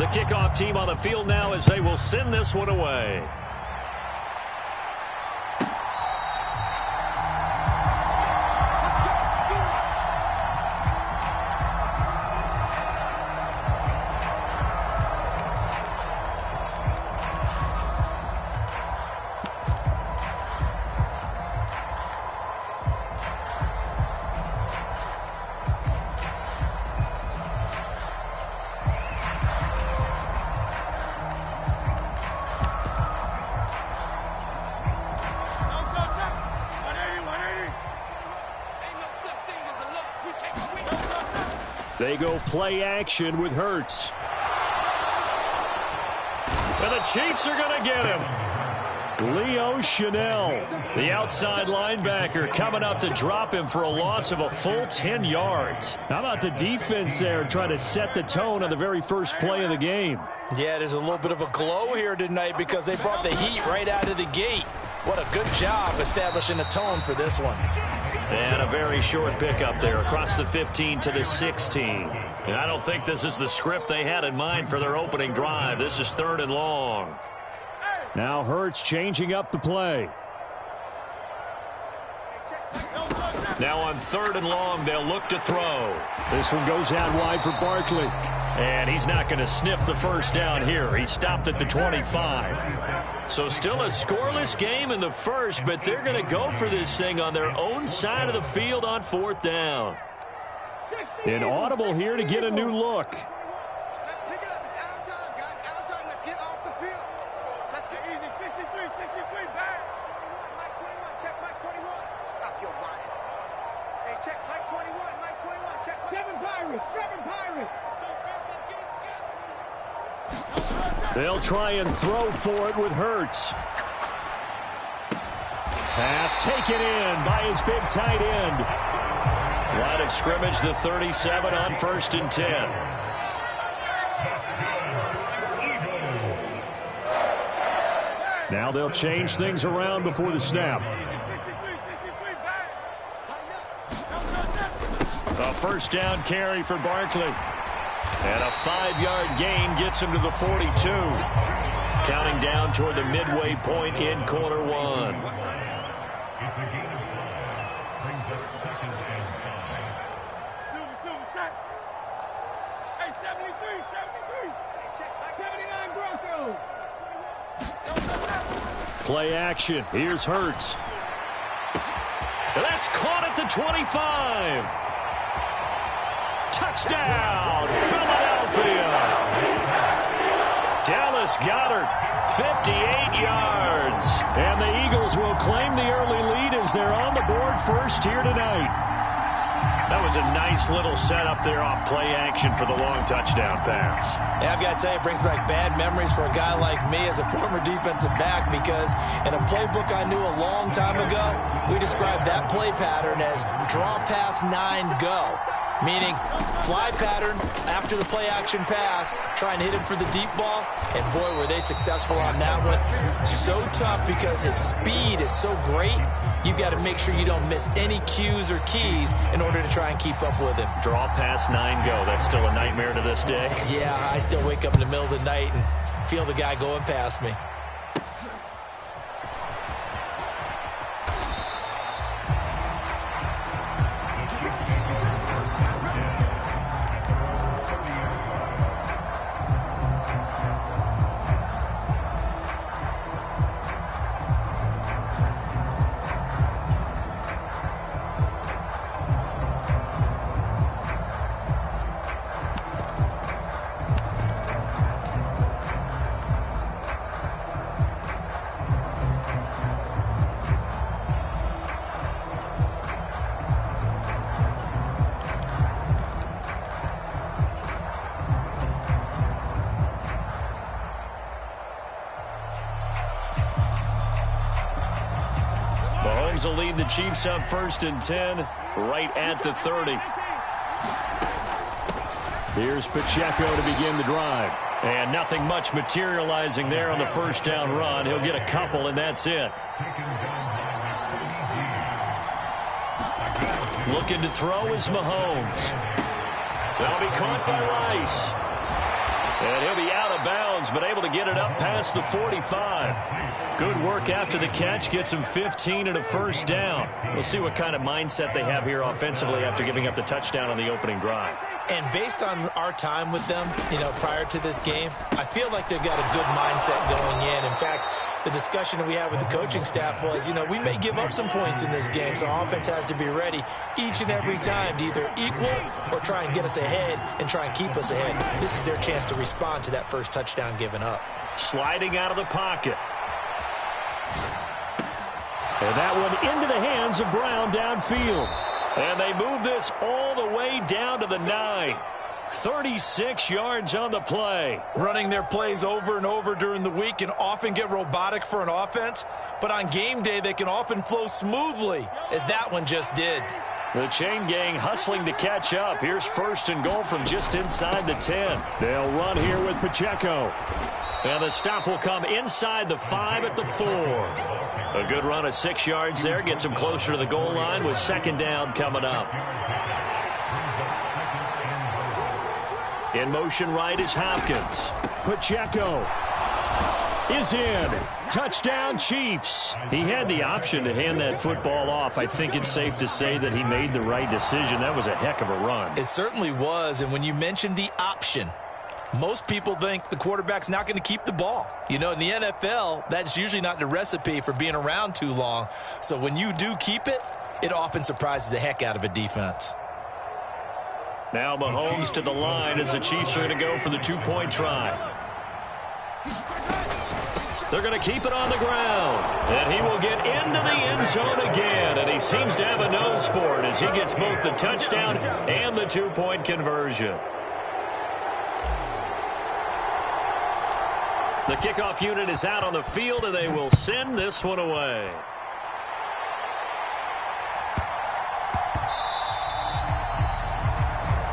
The kickoff team on the field now as they will send this one away. They go play action with Hurts. And the Chiefs are going to get him. Leo Chanel, the outside linebacker, coming up to drop him for a loss of a full 10 yards. How about the defense there trying to set the tone on the very first play of the game? Yeah, there's a little bit of a glow here tonight because they brought the heat right out of the gate. What a good job establishing a tone for this one. And a very short pickup there across the 15 to the 16. And I don't think this is the script they had in mind for their opening drive. This is 3rd and long. Now Hurts changing up the play. Now on 3rd and long, they'll look to throw. This one goes out wide for Barkley. And he's not going to sniff the first down here. He stopped at the 25. So still a scoreless game in the first, but they're going to go for this thing on their own side of the field on 4th down. An audible here to get a new look. Let's pick it up. It's out time, guys. Out time. Let's get off the field. Let's get easy. 63, back. Mike 21, check Mike 21. Stop your whining. Hey, check Mike 21, Mike 21, check Mike. Seven Pirates. They'll try and throw for it with Hurts. Pass taken in by his big tight end. Line of scrimmage, the 37 on 1st and 10. Now they'll change things around before the snap. A first down carry for Barkley. And a 5-yard gain gets him to the 42. Counting down toward the midway point in quarter 1. Play action. Here's Hurts. That's caught at the 25. Touchdown, Philadelphia. Dallas Goedert, 58 yards. And the Eagles will claim the early lead as they're on the board first here tonight. That was a nice little setup there off play action for the long touchdown pass. Yeah, I've got to tell you, it brings back bad memories for a guy like me as a former defensive back because in a playbook I knew a long time ago, we described that play pattern as draw pass 9 go. Meaning, fly pattern after the play-action pass, try and hit him for the deep ball, and boy, were they successful on that one. So tough because his speed is so great, you've got to make sure you don't miss any cues or keys in order to try and keep up with him. Draw pass 9 go. That's still a nightmare to this day. Yeah, I still wake up in the middle of the night and feel the guy going past me. Mahomes will lead the Chiefs up 1st and 10, right at the 30. Here's Pacheco to begin the drive. And nothing much materializing there on the first down run. He'll get a couple, and that's it. Looking to throw is Mahomes. That'll be caught by Rice. And he'll be out of bounds, but able to get it up past the 45. Good work after the catch. Gets him 15 and a first down. We'll see what kind of mindset they have here offensively after giving up the touchdown on the opening drive. And based on our time with them, prior to this game, I feel like they've got a good mindset going in. In fact, the discussion that we had with the coaching staff was, we may give up some points in this game, so our offense has to be ready each and every time to either equal or try and get us ahead and try and keep us ahead. This is their chance to respond to that first touchdown given up. Sliding out of the pocket. And that one into the hands of Brown downfield. And they move this all the way down to the 9. 36 yards on the play. Running their plays over and over during the week can often get robotic for an offense, but on game day they can often flow smoothly, as that one just did. The chain gang hustling to catch up. Here's first and goal from just inside the 10. They'll run here with Pacheco. And the stop will come inside the 5 at the 4. A good run of 6 yards there. Gets him closer to the goal line with second down coming up. In motion right is Hopkins. Pacheco is in. Touchdown, Chiefs. He had the option to hand that football off. I think it's safe to say that he made the right decision. That was a heck of a run. It certainly was, and when you mentioned the option, most people think the quarterback's not going to keep the ball. In the NFL, that's usually not the recipe for being around too long. So when you do keep it, it often surprises the heck out of a defense. Now Mahomes to the line as the Chiefs are going to go for the two-point try. They're going to keep it on the ground. And he will get into the end zone again. And he seems to have a nose for it as he gets both the touchdown and the two-point conversion. The kickoff unit is out on the field, and they will send this one away.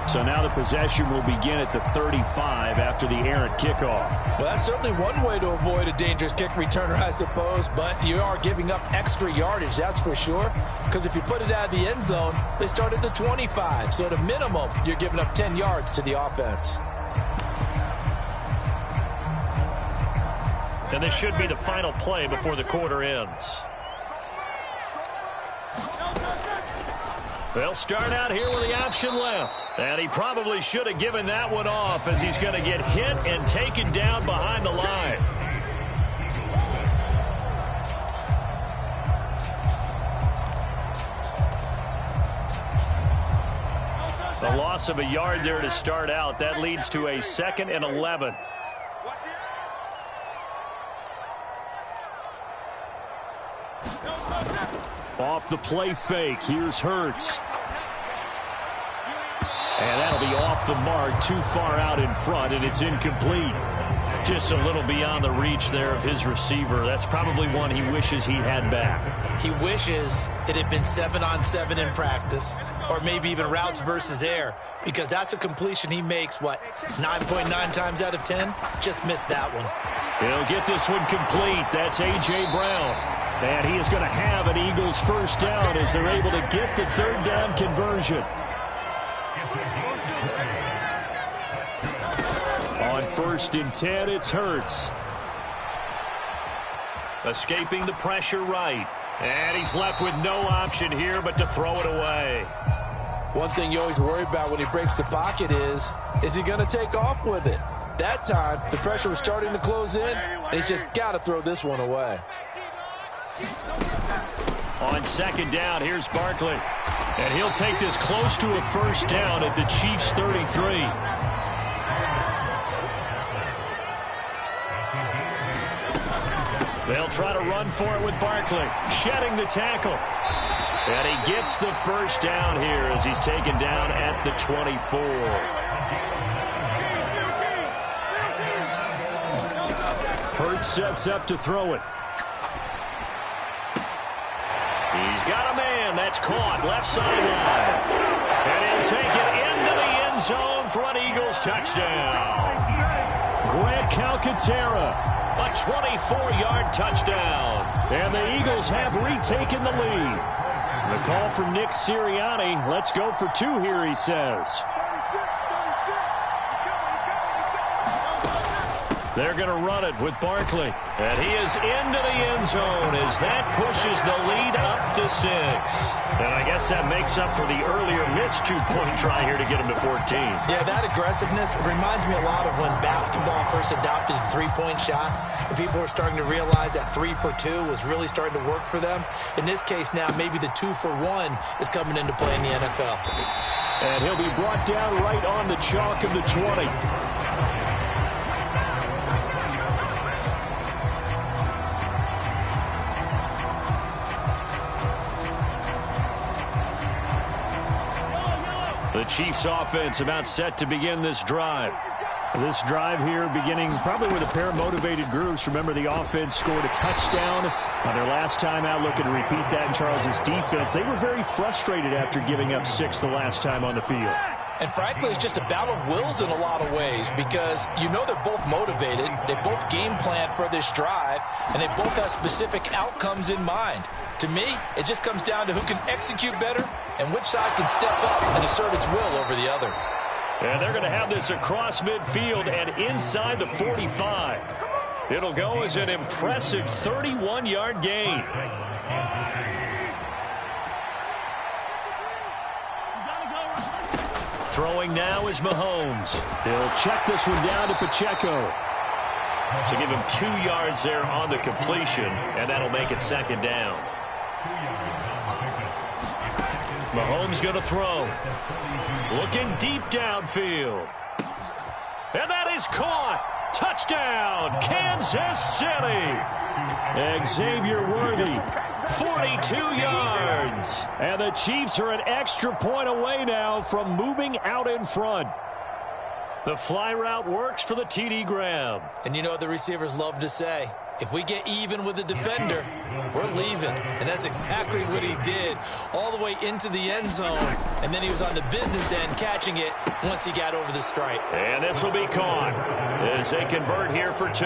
So now the possession will begin at the 35 after the errant kickoff. Well, that's certainly one way to avoid a dangerous kick returner, I suppose, but you are giving up extra yardage, that's for sure, because if you put it out of the end zone, they start at the 25, so at a minimum, you're giving up 10 yards to the offense. And this should be the final play before the quarter ends. They'll start out here with the option left. And he probably should have given that one off as he's going to get hit and taken down behind the line. The loss of a yard there to start out. That leads to a 2nd and 11. Off the play fake, here's Hurts. And that'll be off the mark, too far out in front, and it's incomplete. Just a little beyond the reach there of his receiver. That's probably one he wishes he had back. He wishes it had been 7-on-7 in practice, or maybe even routes versus air, because that's a completion he makes, 9.9 times out of 10? Just missed that one. He'll get this one complete. That's A.J. Brown. And he is going to have an Eagles first down as they're able to get the third down conversion. On 1st and 10, it's Hurts. Escaping the pressure right. And he's left with no option here but to throw it away. One thing you always worry about when he breaks the pocket is he going to take off with it? That time, the pressure was starting to close in, and he's just got to throw this one away. On 2nd down, here's Barkley. And he'll take this close to a first down at the Chiefs' 33. They'll try to run for it with Barkley. Shedding the tackle. And he gets the first down here as he's taken down at the 24. Hurts sets up to throw it. He's got a man. That's caught left sideline. And he'll take it into the end zone for an Eagles touchdown. Grant Calcaterra. A 24-yard touchdown. And the Eagles have retaken the lead. The call from Nick Sirianni. Let's go for 2 here, he says. They're going to run it with Barkley. And he is into the end zone as that pushes the lead up to 6. And I guess that makes up for the earlier missed two-point try here to get him to 14. Yeah, that aggressiveness, it reminds me a lot of when basketball first adopted the three-point shot. And people were starting to realize that 3 for 2 was really starting to work for them. In this case now, maybe the 2 for 1 is coming into play in the NFL. And he'll be brought down right on the chalk of the 20. The Chiefs offense about set to begin this drive. This drive here beginning probably with a pair of motivated groups. Remember, the offense scored a touchdown on their last time out. Looking to repeat that in Charles' defense. They were very frustrated after giving up 6 the last time on the field. And frankly, it's just a battle of wills in a lot of ways because you know they're both motivated. They both game plan for this drive, and they both have specific outcomes in mind. To me, it just comes down to who can execute better and which side can step up and assert its will over the other. And they're going to have this across midfield and inside the 45. It'll go as an impressive 31-yard gain. Throwing now is Mahomes. He'll check this one down to Pacheco. So give him 2 yards there on the completion, and that'll make it 2nd down. Mahomes going to throw. Looking deep downfield. And that is caught. Touchdown, Kansas City. Xavier Worthy. 42 yards. And the Chiefs are an extra point away now from moving out in front. The fly route works for the TD Graham. And you know what the receivers love to say? If we get even with the defender, we're leaving. And that's exactly what he did all the way into the end zone. And then he was on the business end catching it once he got over the stripe. And this will be caught as they convert here for 2.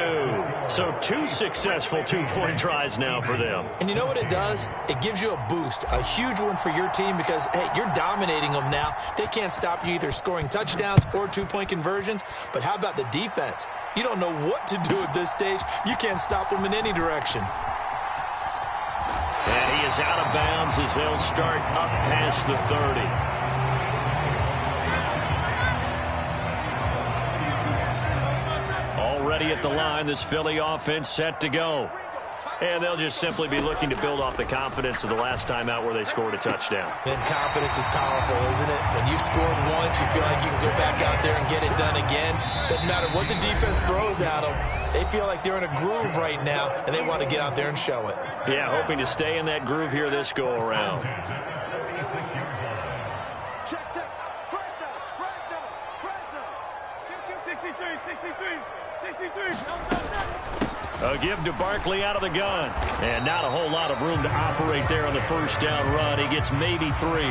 So 2 successful two-point tries now for them. And you know what it does? It gives you a boost, a huge one for your team because, hey, you're dominating them now. They can't stop you either scoring touchdowns or two-point conversions. But how about the defense? You don't know what to do at this stage. You can't stop them in any direction. And he is out of bounds as they'll start up past the 30. Already at the line, this Philly offense set to go. And they'll just simply be looking to build off the confidence of the last time out where they scored a touchdown. And confidence is powerful, isn't it? When you've scored once, you feel like you can go back out there and get it done again. Doesn't matter what the defense throws at them. They feel like they're in a groove right now, and they want to get out there and show it. Yeah, hoping to stay in that groove here this go-around. Check. Fresno. 63. A give to Barkley out of the gun. And not a whole lot of room to operate there on the first down run. He gets maybe 3.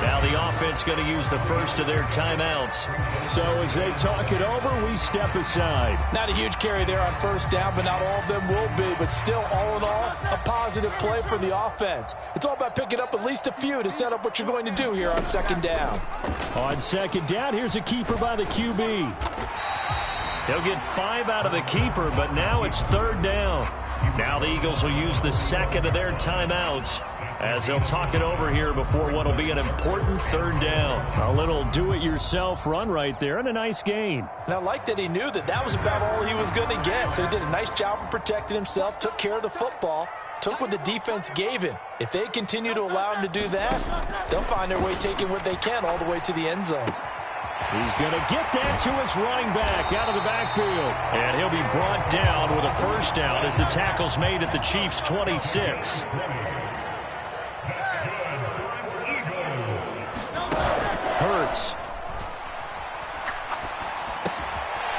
Now the offense going to use the first of their timeouts. So as they talk it over, we step aside. Not a huge carry there on first down, but not all of them will be. But still, all in all, a positive play for the offense. It's all about picking up at least a few to set up what you're going to do here on 2nd down. On 2nd down, here's a keeper by the QB. He'll get 5 out of the keeper, but now it's 3rd down. Now the Eagles will use the second of their timeouts as they'll talk it over here before what will be an important 3rd down. A little do-it-yourself run right there and a nice gain. And I like that he knew that that was about all he was going to get. So he did a nice job of protecting himself, took care of the football, took what the defense gave him. If they continue to allow him to do that, they'll find their way taking what they can all the way to the end zone. He's going to get that to his running back out of the backfield. And he'll be brought down with a first down as the tackle's made at the Chiefs' 26. Hurts.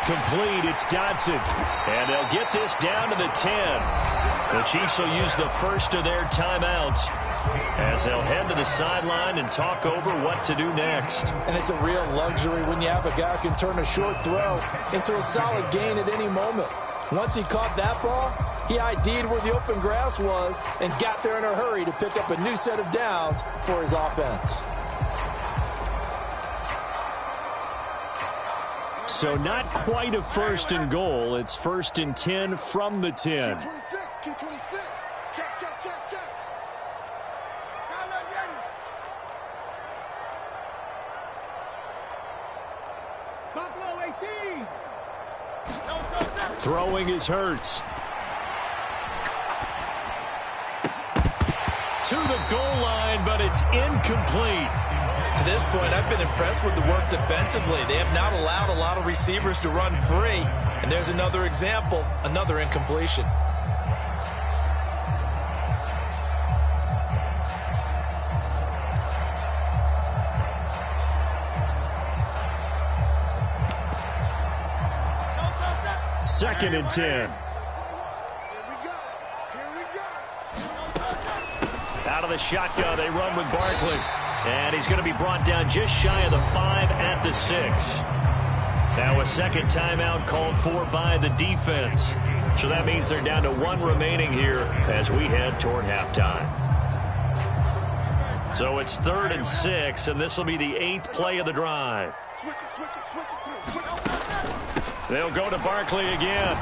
Complete, it's Dodson. And they'll get this down to the 10. The Chiefs will use the first of their timeouts as they'll head to the sideline and talk over what to do next. And it's a real luxury when you have a guy who can turn a short throw into a solid gain at any moment. Once he caught that ball, he ID'd where the open grass was and got there in a hurry to pick up a new set of downs for his offense. So not quite a first and goal. It's first and 10 from the 10. Key 26. Check. Throwing is Hurts. To the goal line, but it's incomplete. To this point, I've been impressed with the work defensively. They have not allowed a lot of receivers to run free. And there's another example, another incompletion. Second and 10. Here we go. Out of the shotgun, they run with Barkley. And he's going to be brought down just shy of the 5 at the 6. Now a second timeout called for by the defense. So that means they're down to 1 remaining here as we head toward halftime. So it's 3rd and 6, and this will be the 8th play of the drive. Switch it. They'll go to Barkley again.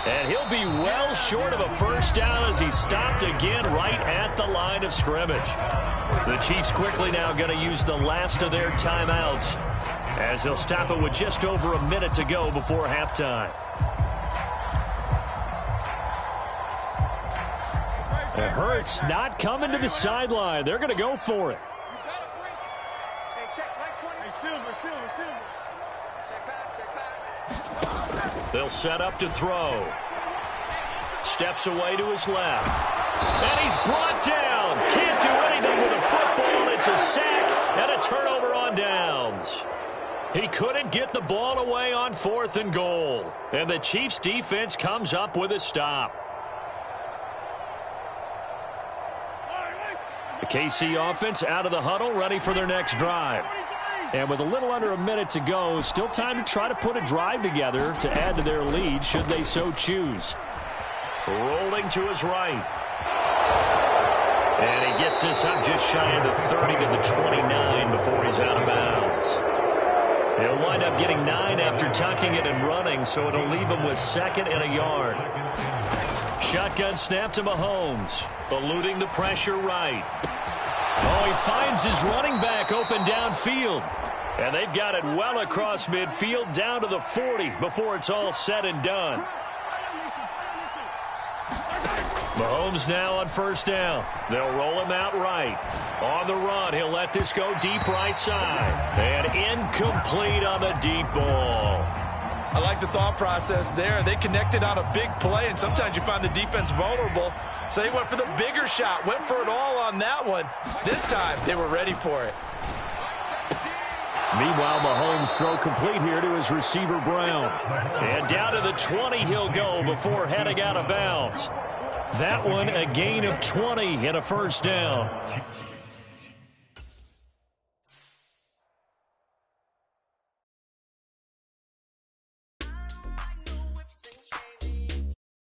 And he'll be well short of a first down as he's stopped again right at the line of scrimmage. The Chiefs quickly now going to use the last of their timeouts as they'll stop it with just over a minute to go before halftime. It hurts not coming to the sideline. They're going to go for it. Hey, check. Mike 20. Hey, Silver. Check back. They'll set up to throw. Steps away to his left. And he's brought down. Can't do anything with a football. It's a sack and a turnover on downs. He couldn't get the ball away on 4th and goal. And the Chiefs defense comes up with a stop. The KC offense out of the huddle, ready for their next drive. And with a little under a minute to go, still time to try to put a drive together to add to their lead should they so choose. Rolling to his right. And he gets this up just shy of the 30 to the 29 before he's out of bounds. He'll wind up getting 9 after tucking it and running, so it'll leave him with 2nd and a yard. Shotgun snap to Mahomes, eluding the pressure right. Oh, he finds his running back open downfield. And they've got it well across midfield down to the 40 before it's all said and done. Mahomes now on first down. They'll roll him out right. On the run, he'll let this go deep right side. And incomplete on the deep ball. I like the thought process there. They connected on a big play, and sometimes you find the defense vulnerable. So they went for the bigger shot, went for it all on that one. This time, they were ready for it. Meanwhile, Mahomes throw complete here to his receiver, Brown. And down to the 20 he'll go before heading out of bounds. That one a gain of 20 and a first down.